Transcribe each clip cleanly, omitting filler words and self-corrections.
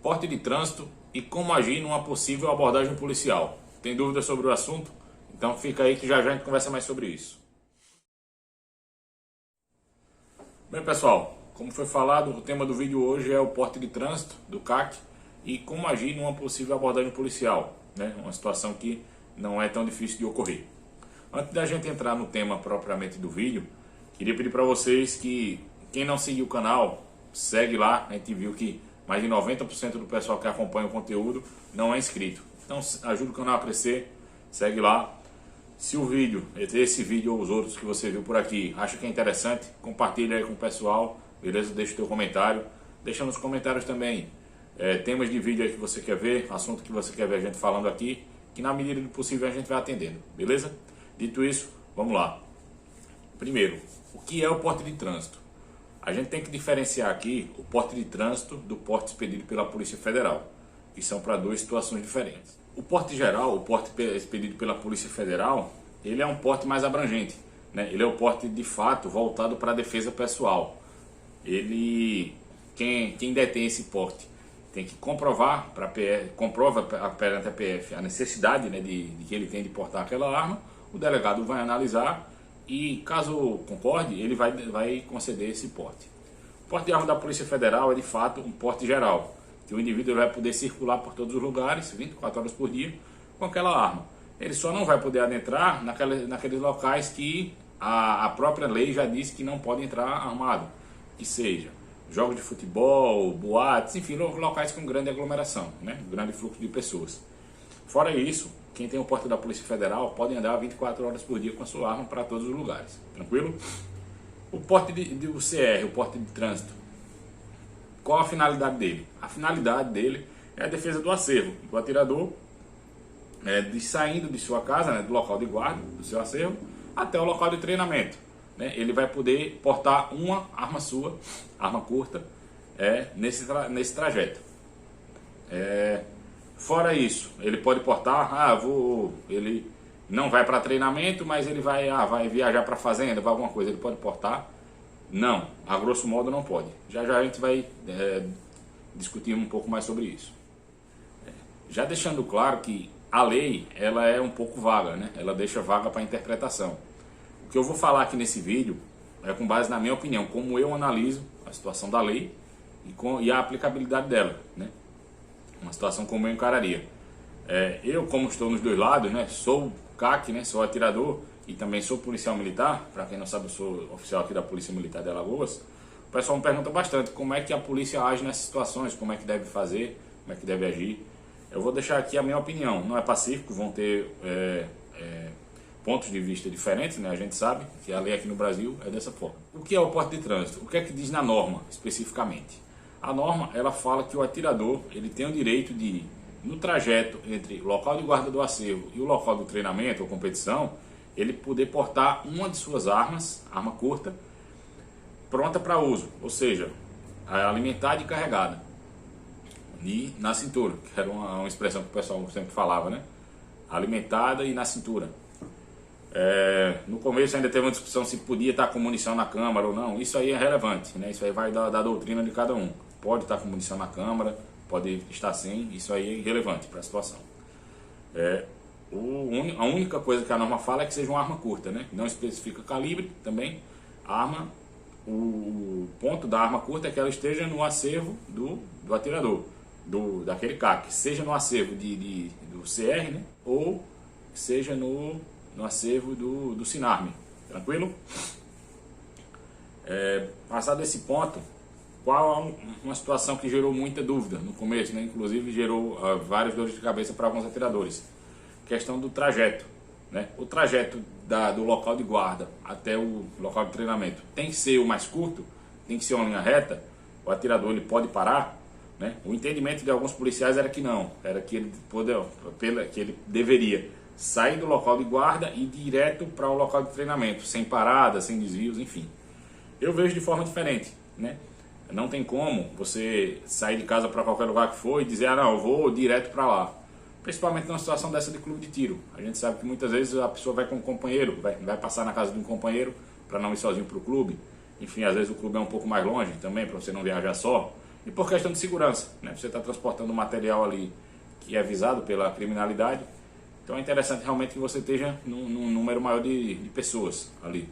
porte de trânsito e como agir numa possível abordagem policial. Tem dúvidas sobre o assunto? Então fica aí que já a gente conversa mais sobre isso. Bem pessoal, como foi falado, o tema do vídeo hoje é o porte de trânsito do CAC e como agir numa possível abordagem policial, né? Uma situação que não é tão difícil de ocorrer. Antes da gente entrar no tema propriamente do vídeo, queria pedir para vocês que quem não seguiu o canal, segue lá. A gente viu que mais de 90% do pessoal que acompanha o conteúdo não é inscrito. Então ajuda o canal a crescer, segue lá. Se o vídeo, esse vídeo ou os outros que você viu por aqui, acha que é interessante, compartilha aí com o pessoal, beleza? Deixa o teu comentário. Deixa nos comentários também temas de vídeo aí que você quer ver, assunto que você quer ver a gente falando aqui, que na medida do possível a gente vai atendendo, beleza? Dito isso, vamos lá. Primeiro, o que é o porte de trânsito? A gente tem que diferenciar aqui o porte de trânsito do porte expedido pela Polícia Federal, que são para duas situações diferentes. O porte geral, o porte expedido pela Polícia Federal, ele é um porte mais abrangente, né? Ele é o porte de fato voltado para a defesa pessoal. Quem detém esse porte tem que comprovar comprova perante a PF a necessidade, né, de que ele tem de portar aquela arma. O delegado vai analisar e, caso concorde, ele vai conceder esse porte. O porte de arma da Polícia Federal é de fato um porte geral, que o indivíduo vai poder circular por todos os lugares, 24 horas por dia, com aquela arma. Ele só não vai poder adentrar naqueles locais que a própria lei já diz que não pode entrar armado, que seja jogos de futebol, boates, enfim, locais com grande aglomeração, né? Grande fluxo de pessoas. Fora isso, quem tem o porte da Polícia Federal pode andar 24 horas por dia com a sua arma para todos os lugares, tranquilo? O porte do CR, o porte de trânsito, qual a finalidade dele? A finalidade dele é a defesa do acervo, do atirador, saindo de sua casa, né, do local de guarda, do seu acervo, até o local de treinamento. Né? Ele vai poder portar uma arma sua, arma curta, nesse trajeto. Fora isso, ele pode portar, ele não vai para treinamento, mas ele vai viajar para fazenda, vai alguma coisa, ele pode portar? Não, a grosso modo não pode. Já a gente vai discutir um pouco mais sobre isso. Já deixando claro que a lei ela é um pouco vaga, né? Ela deixa vaga para interpretação. O que eu vou falar aqui nesse vídeo é com base na minha opinião, como eu analiso a situação da lei e a aplicabilidade dela, né? Uma situação como eu encararia. Eu, como estou nos dois lados, né? Sou CAC, né? Sou atirador e também sou policial militar. Para quem não sabe, eu sou oficial aqui da Polícia Militar de Alagoas. O pessoal me pergunta bastante como é que a polícia age nessas situações, como é que deve fazer, como é que deve agir. Eu vou deixar aqui a minha opinião. Não é pacífico, vão ter pontos de vista diferentes, né? A gente sabe que a lei aqui no Brasil é dessa forma. O que é o porte de trânsito? O que é que diz na norma, especificamente? A norma, ela fala que o atirador, ele tem o direito de, no trajeto entre o local de guarda do acervo e o local do treinamento ou competição, ele poder portar uma de suas armas, arma curta, pronta para uso, ou seja, alimentada e carregada, e na cintura, que era uma expressão que o pessoal sempre falava, né? Alimentada e na cintura. No começo ainda teve uma discussão se podia estar com munição na câmara ou não. Isso aí é relevante, né? Isso aí vai da doutrina de cada um. Pode estar com munição na câmara, pode estar sem. Isso aí é irrelevante para a situação. A única coisa que a norma fala é que seja uma arma curta, né? Não especifica calibre também. O ponto da arma curta é que ela esteja no acervo do atirador, daquele CAC, seja no acervo do CR, né? Ou seja no acervo do SINARME, tranquilo? Passado esse ponto, qual uma situação que gerou muita dúvida no começo, né? Inclusive gerou várias dores de cabeça para alguns atiradores, questão do trajeto, né? O trajeto do local de guarda até o local de treinamento tem que ser o mais curto, tem que ser uma linha reta, o atirador ele pode parar, né? O entendimento de alguns policiais era que não, era que ele deveria sair do local de guarda e ir direto para o local de treinamento, sem parada, sem desvios, enfim. Eu vejo de forma diferente, né? Não tem como você sair de casa para qualquer lugar que for e dizer, não, eu vou direto para lá. Principalmente numa situação dessa de clube de tiro. A gente sabe que muitas vezes a pessoa vai com um companheiro, vai passar na casa de um companheiro para não ir sozinho para o clube. Enfim, às vezes o clube é um pouco mais longe também, para você não viajar só. e por questão de segurança, né? Você está transportando material ali que é visado pela criminalidade, então é interessante realmente que você esteja num número maior de pessoas ali,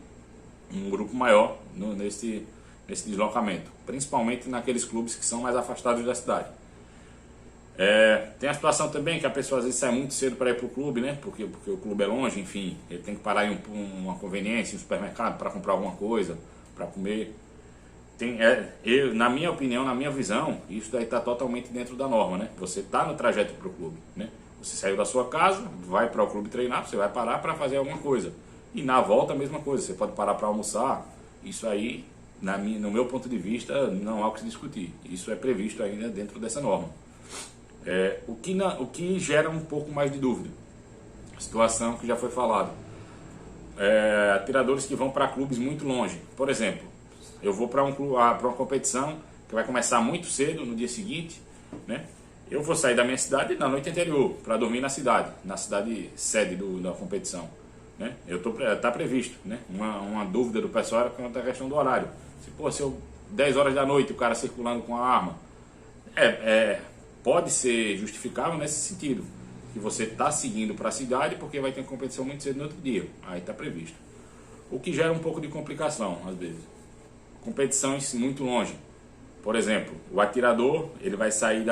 um grupo maior nesse deslocamento, principalmente naqueles clubes que são mais afastados da cidade. Tem a situação também que a pessoa às vezes sai muito cedo para ir para o clube, né? Porque o clube é longe, enfim, ele tem que parar em uma conveniência, um supermercado para comprar alguma coisa, para comer. Na minha opinião, na minha visão, isso daí está totalmente dentro da norma, né? Você está no trajeto para o clube, né? Você saiu da sua casa, vai para o clube treinar, você vai parar para fazer alguma coisa. E na volta a mesma coisa, você pode parar para almoçar. Isso aí, no meu ponto de vista, não há o que se discutir. Isso é previsto ainda dentro dessa norma. O que gera um pouco mais de dúvida, a situação que já foi falada, atiradores que vão para clubes muito longe. Por exemplo, eu vou para uma competição que vai começar muito cedo no dia seguinte, né? Eu vou sair da minha cidade na noite anterior para dormir na cidade sede da competição, né? Tá previsto, né? Uma dúvida do pessoal era quanto à questão do horário. Se eu 10 horas da noite o cara circulando com a arma, pode ser justificável nesse sentido, que você está seguindo para a cidade porque vai ter competição muito cedo no outro dia, aí está previsto. O que gera um pouco de complicação às vezes. Competições muito longe. Por exemplo, o atirador ele vai sair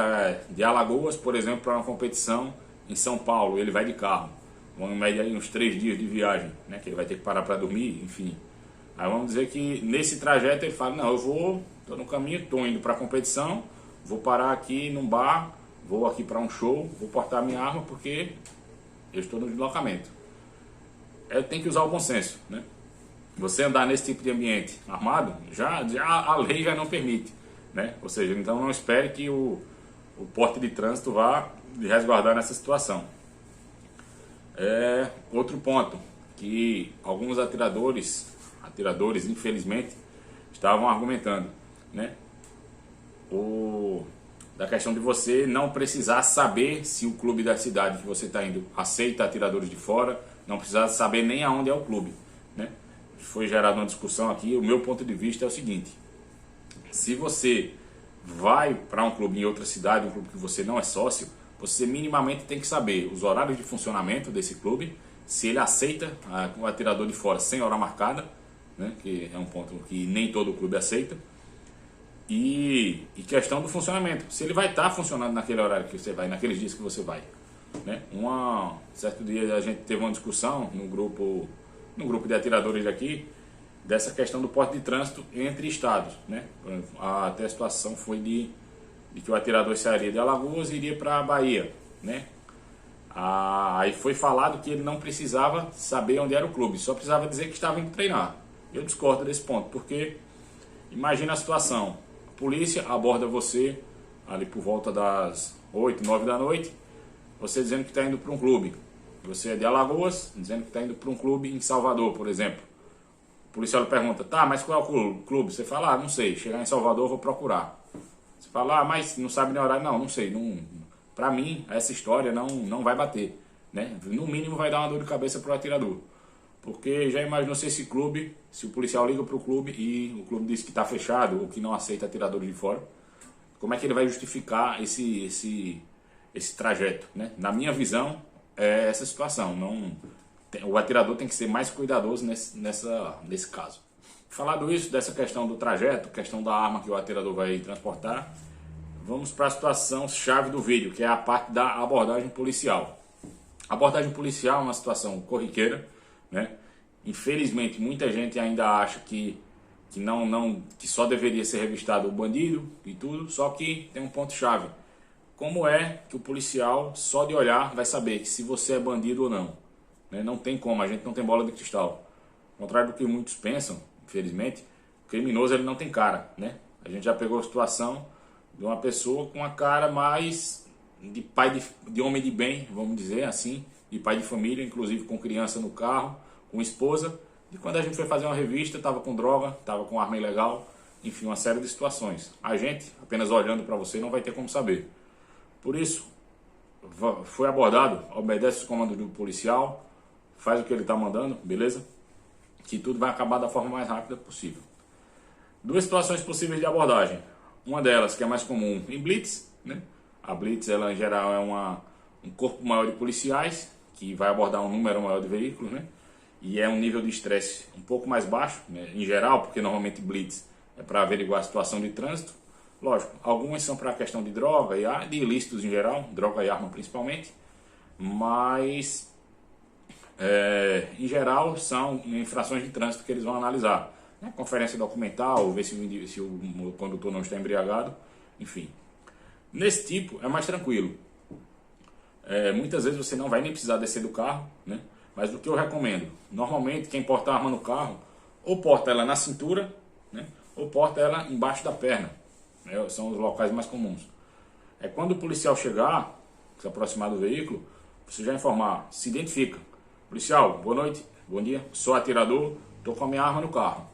de Alagoas, por exemplo, para uma competição em São Paulo, ele vai de carro. Vamos medir aí uns 3 dias de viagem, né, que ele vai ter que parar para dormir, enfim. Aí vamos dizer que nesse trajeto ele fala, não, estou no caminho, estou indo para a competição, vou parar aqui num bar, vou aqui para um show, vou portar minha arma porque eu estou no deslocamento. Tem que usar o bom senso, né? Você andar nesse tipo de ambiente armado, já a lei já não permite, né? Ou seja, então não espere que o porte de trânsito vá lhe resguardar nessa situação. Outro ponto, que alguns atiradores infelizmente estavam argumentando, né? Da questão de você não precisar saber se o clube da cidade que você está indo aceita atiradores de fora, não precisar saber nem aonde é o clube, né? Foi gerada uma discussão aqui, o meu ponto de vista é o seguinte: se você vai para um clube em outra cidade, um clube que você não é sócio, você minimamente tem que saber os horários de funcionamento desse clube, se ele aceita o atirador de fora sem hora marcada, né? Que é um ponto que nem todo clube aceita. E questão do funcionamento, se ele vai estar funcionando naquele horário que você vai, naqueles dias que você vai, né? Certo dia a gente teve uma discussão no grupo de atiradores aqui, dessa questão do porte de trânsito entre estados, né? Até a situação foi de que o atirador sairia de Alagoas e iria para a Bahia, né? Aí foi falado que ele não precisava saber onde era o clube, só precisava dizer que estava indo treinar. Eu discordo desse ponto, porque imagina a situação: a polícia aborda você ali por volta das 8, 9 da noite, você dizendo que está indo para um clube. Você é de Alagoas, dizendo que está indo para um clube em Salvador, por exemplo. O policial pergunta, tá, mas qual é o clube? Você fala, não sei, chegar em Salvador vou procurar. Você fala, mas não sabe nem horário? Não sei. Para mim, essa história não vai bater, né? No mínimo vai dar uma dor de cabeça para o atirador. Porque já imaginou se esse clube, se o policial liga para o clube e o clube diz que está fechado ou que não aceita atiradores de fora, como é que ele vai justificar esse trajeto, né? Na minha visão, é essa situação. O atirador tem que ser mais cuidadoso nesse caso. Falado isso, dessa questão do trajeto, questão da arma que o atirador vai transportar, vamos para a situação chave do vídeo, que é a parte da abordagem policial. A abordagem policial é uma situação corriqueira, né? Infelizmente, muita gente ainda acha que só deveria ser revistado o bandido e tudo, só que tem um ponto-chave. Como é que o policial, só de olhar, vai saber se você é bandido ou não? Né? Não tem como, a gente não tem bola de cristal. Ao contrário do que muitos pensam, infelizmente, o criminoso ele não tem cara, né? A gente já pegou a situação de uma pessoa com a cara mais de pai de homem de bem, vamos dizer assim, de pai de família, inclusive com criança no carro, com esposa. E quando a gente foi fazer uma revista, estava com droga, estava com arma ilegal, enfim, uma série de situações. A gente, apenas olhando para você, não vai ter como saber. Por isso, foi abordado, obedece os comandos do policial, faz o que ele está mandando, beleza? Que tudo vai acabar da forma mais rápida possível. Duas situações possíveis de abordagem. Uma delas, que é mais comum em blitz, né? A blitz, ela em geral é um corpo maior de policiais que vai abordar um número maior de veículos, né? E é um nível de estresse um pouco mais baixo, né? Em geral, porque normalmente blitz é para averiguar a situação de trânsito. Lógico, algumas são para a questão de droga e de ilícitos em geral, droga e arma principalmente, mas em geral são infrações de trânsito que eles vão analisar, né? Conferência documental, ver se o condutor não está embriagado, enfim. Nesse tipo é mais tranquilo. Muitas vezes você não vai nem precisar descer do carro, né? Mas o que eu recomendo, normalmente quem porta a arma no carro, ou porta ela na cintura, né? Ou porta ela embaixo da perna, né? São os locais mais comuns. Quando o policial chegar, se aproximar do veículo, você já informar, se identifica. Policial, boa noite, bom dia, sou atirador, estou com a minha arma no carro.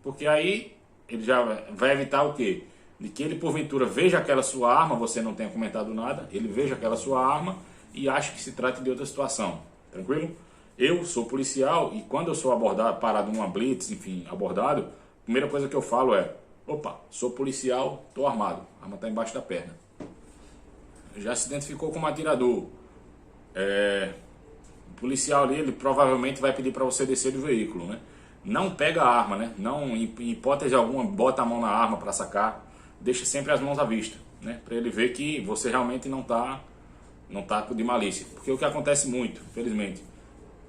Porque aí ele já vai evitar o quê? De que ele porventura veja aquela sua arma, você não tenha comentado nada, ele veja aquela sua arma e ache que se trata de outra situação. Tranquilo? Eu sou policial e quando eu sou abordado, parado numa blitz, enfim, abordado, a primeira coisa que eu falo é: opa, sou policial, estou armado, a arma está embaixo da perna. Já se identificou como atirador. O policial ali, ele provavelmente vai pedir para você descer do veículo, né? Não pega a arma, né? Não, em hipótese alguma, bota a mão na arma para sacar. Deixa sempre as mãos à vista, né? Para ele ver que você realmente não tá de malícia. Porque o que acontece muito, infelizmente,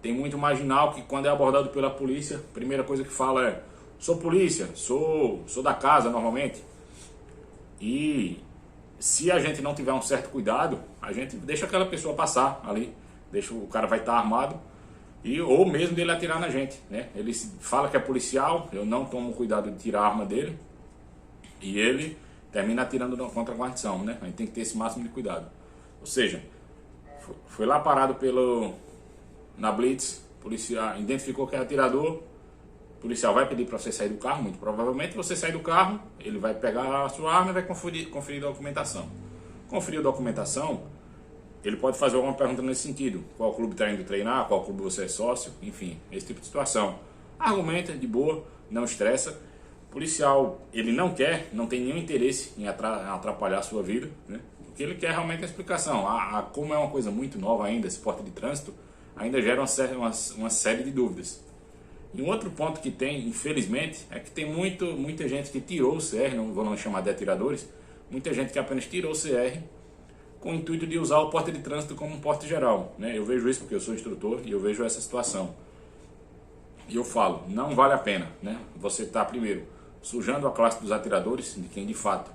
tem muito marginal que quando é abordado pela polícia, a primeira coisa que fala é: sou polícia, sou da casa normalmente. E se a gente não tiver um certo cuidado, a gente deixa aquela pessoa passar ali, deixa o cara vai estar armado, ou mesmo dele atirar na gente, né? Ele fala que é policial, eu não tomo cuidado de tirar a arma dele e ele termina atirando contra a guarnição, né? A gente tem que ter esse máximo de cuidado. Ou seja, foi lá parado na blitz, policial identificou que é atirador, o policial vai pedir para você sair do carro, muito provavelmente você sai do carro, ele vai pegar a sua arma e vai conferir a documentação. Conferir a documentação, ele pode fazer alguma pergunta nesse sentido: qual clube está indo treinar, qual clube você é sócio, enfim, esse tipo de situação. Argumenta de boa, não estressa. O policial, ele não tem nenhum interesse em atrapalhar a sua vida, né? O que ele quer realmente é a explicação. Como é uma coisa muito nova ainda, esse porte de trânsito, ainda gera uma série de dúvidas. E um outro ponto que tem, infelizmente, é que tem muita gente que tirou o CR, não vou chamar de atiradores, muita gente que apenas tirou o CR com o intuito de usar o porte de trânsito como um porte geral, né? Eu vejo isso porque eu sou instrutor e eu vejo essa situação. E eu falo, não vale a pena, né? Você está, primeiro, sujando a classe dos atiradores, de quem de fato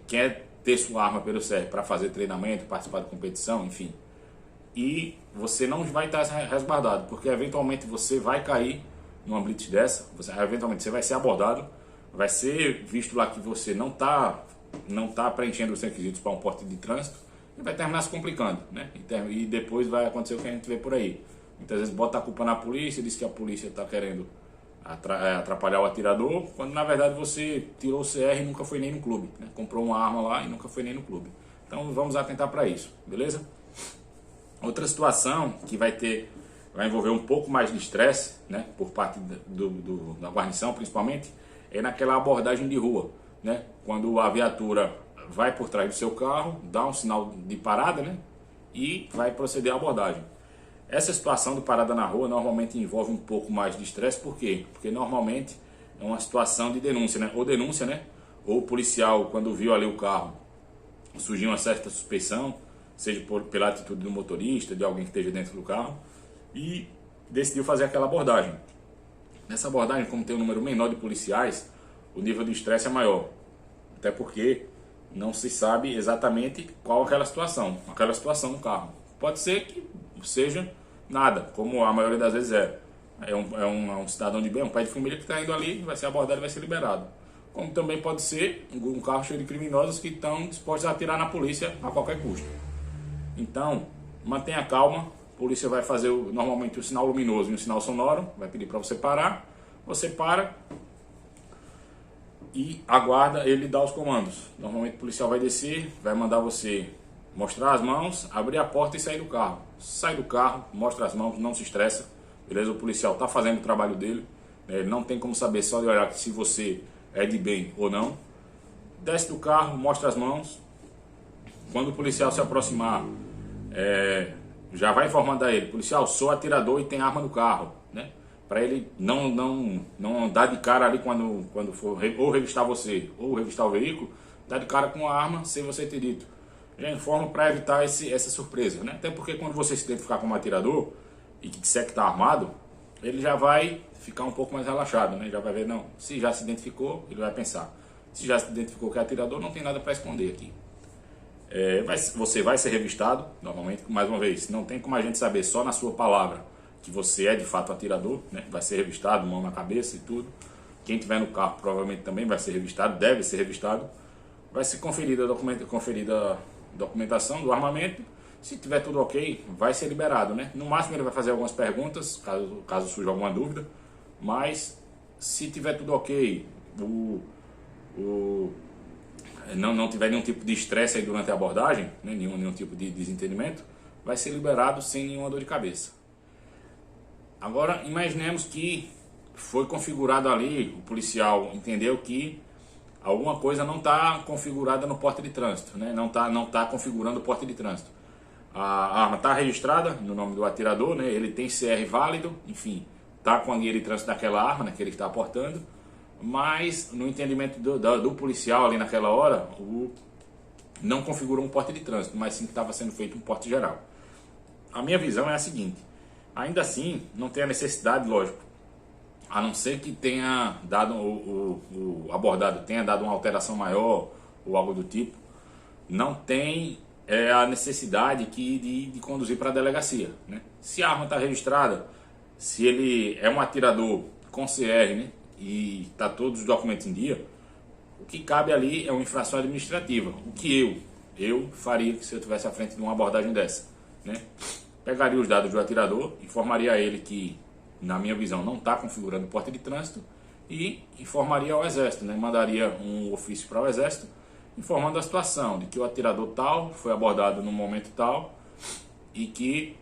quer ter sua arma pelo CR para fazer treinamento, participar de competição, enfim. E você não vai estar resguardado, porque eventualmente você vai cair numa blitz dessa, eventualmente você vai ser abordado, vai ser visto lá que você não está preenchendo os requisitos para um porte de trânsito e vai terminar se complicando, né? E depois vai acontecer o que a gente vê por aí. Muitas vezes bota a culpa na polícia, diz que a polícia está querendo atrapalhar o atirador, quando na verdade você tirou o CR e nunca foi nem no clube, né? Comprou uma arma lá e nunca foi nem no clube. Então vamos atentar para isso, beleza? Outra situação que vai envolver um pouco mais de estresse, né, por parte da guarnição principalmente, é naquela abordagem de rua, né? Quando a viatura vai por trás do seu carro, dá um sinal de parada, né, e vai proceder à abordagem. Essa situação de parada na rua normalmente envolve um pouco mais de estresse, por quê? Porque normalmente é uma situação de denúncia, né? Ou o policial, quando viu ali o carro, surgiu uma certa suspeição, seja pela atitude do motorista, de alguém que esteja dentro do carro, e decidiu fazer aquela abordagem. Nessa abordagem, como tem um número menor de policiais, o nível de estresse é maior, até porque não se sabe exatamente qual aquela situação no carro. Pode ser que seja nada, como a maioria das vezes é um cidadão de bem, um pai de família que está indo ali, vai ser abordado e vai ser liberado. Como também pode ser um carro cheio de criminosos que estão dispostos a atirar na polícia a qualquer custo. Então, mantenha calma, a polícia vai fazer normalmente o sinal luminoso e o sinal sonoro, vai pedir para você parar, você para e aguarda ele dar os comandos. Normalmente o policial vai descer, vai mandar você mostrar as mãos, abrir a porta e sair do carro. Sai do carro, mostra as mãos, não se estressa, beleza? O policial está fazendo o trabalho dele, ele não tem como saber só de olhar se você é de bem ou não. desce do carro, mostra as mãos. Quando o policial se aproximar, já vai informando a ele: policial, sou atirador e tem arma no carro, né? Para ele não dar de cara ali quando for ou revistar você ou revistar o veículo, dar de cara com a arma sem você ter dito. Já informa para evitar essa surpresa, né? Até porque quando você se identificar como atirador e que disser que está armado, ele já vai ficar um pouco mais relaxado, né? Já vai ver, não, se já se identificou, ele vai pensar: se já se identificou que é atirador, não tem nada para esconder aqui. Você vai ser revistado, normalmente, mais uma vez, não tem como a gente saber só na sua palavra que você é de fato atirador, né? Vai ser revistado, mão na cabeça e tudo. Quem tiver no carro provavelmente também vai ser revistado, deve ser revistado. Vai ser conferida a documentação do armamento. Se tiver tudo ok, vai ser liberado, né? No máximo ele vai fazer algumas perguntas, caso surja alguma dúvida. Mas se tiver tudo ok, não tiver nenhum tipo de estresse aí durante a abordagem, né? nenhum tipo de desentendimento, vai ser liberado sem nenhuma dor de cabeça. Agora, imaginemos que foi configurado ali, o policial entendeu que alguma coisa não está configurada no porta de trânsito, né? Não tá configurando o porta de trânsito. A arma está registrada no nome do atirador, né? Ele tem CR válido, enfim, está com a guia de trânsito daquela arma, né, que ele está aportando, mas no entendimento do policial ali naquela hora, não configurou um porte de trânsito, mas sim que estava sendo feito um porte geral. A minha visão é a seguinte: ainda assim, não tem a necessidade, lógico, a não ser que tenha dado o abordado tenha dado uma alteração maior ou algo do tipo, não tem a necessidade de conduzir para a delegacia, né? Se a arma está registrada, se ele é um atirador com CR, né, e está todos os documentos em dia, o que cabe ali é uma infração administrativa. O que eu faria se eu estivesse à frente de uma abordagem dessa, né? Pegaria os dados do atirador, informaria a ele que, na minha visão, não está configurando o porte de trânsito e informaria ao Exército, né? Mandaria um ofício para o Exército informando a situação de que o atirador tal foi abordado no momento tal e que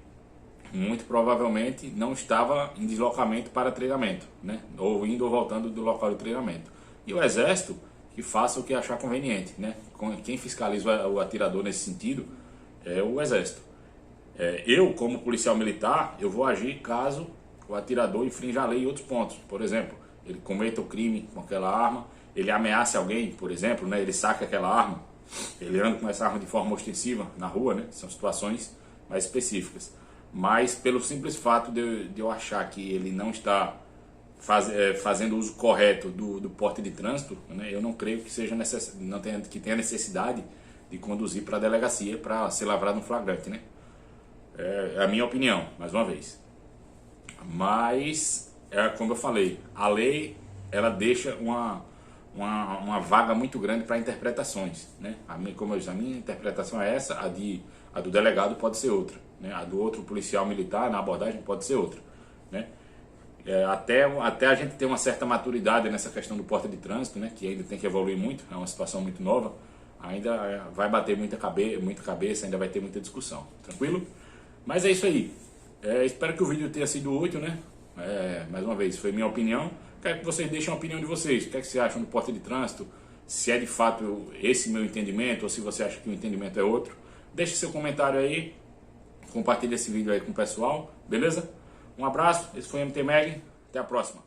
muito provavelmente não estava em deslocamento para treinamento, né? Ou indo ou voltando do local de treinamento. E o Exército que faça o que achar conveniente, né? Quem fiscaliza o atirador nesse sentido é o Exército. Eu, como policial militar, eu vou agir caso o atirador infrinja a lei em outros pontos. Por exemplo, ele cometa o crime com aquela arma, ele ameaça alguém, por exemplo, né? Ele saca aquela arma, ele anda com essa arma de forma ostensiva na rua, né? São situações mais específicas. Mas pelo simples fato de eu achar que ele não está fazendo uso correto do porte de trânsito, né? Eu não creio que tenha necessidade de conduzir para a delegacia para ser lavrado um flagrante, né? É a minha opinião, mais uma vez. Mas, como eu falei, a lei ela deixa uma vaga muito grande para interpretações, né? Como eu disse, a minha interpretação é essa, a do delegado pode ser outra, né? A do outro policial militar na abordagem pode ser outra, né? Até a gente ter uma certa maturidade nessa questão do porta de trânsito, né? Que ainda tem que evoluir muito, é uma situação muito nova, ainda vai bater muita cabeça, ainda vai ter muita discussão, tranquilo? Mas é isso aí. Espero que o vídeo tenha sido útil, né? Mais uma vez, foi minha opinião. Quero que vocês deixem a opinião de vocês. O que é que vocês acham do porta de trânsito? Se é de fato esse meu entendimento ou se você acha que o entendimento é outro. Deixe seu comentário aí. Compartilhe esse vídeo aí com o pessoal. Beleza? Um abraço. Esse foi o MT Mag. Até a próxima.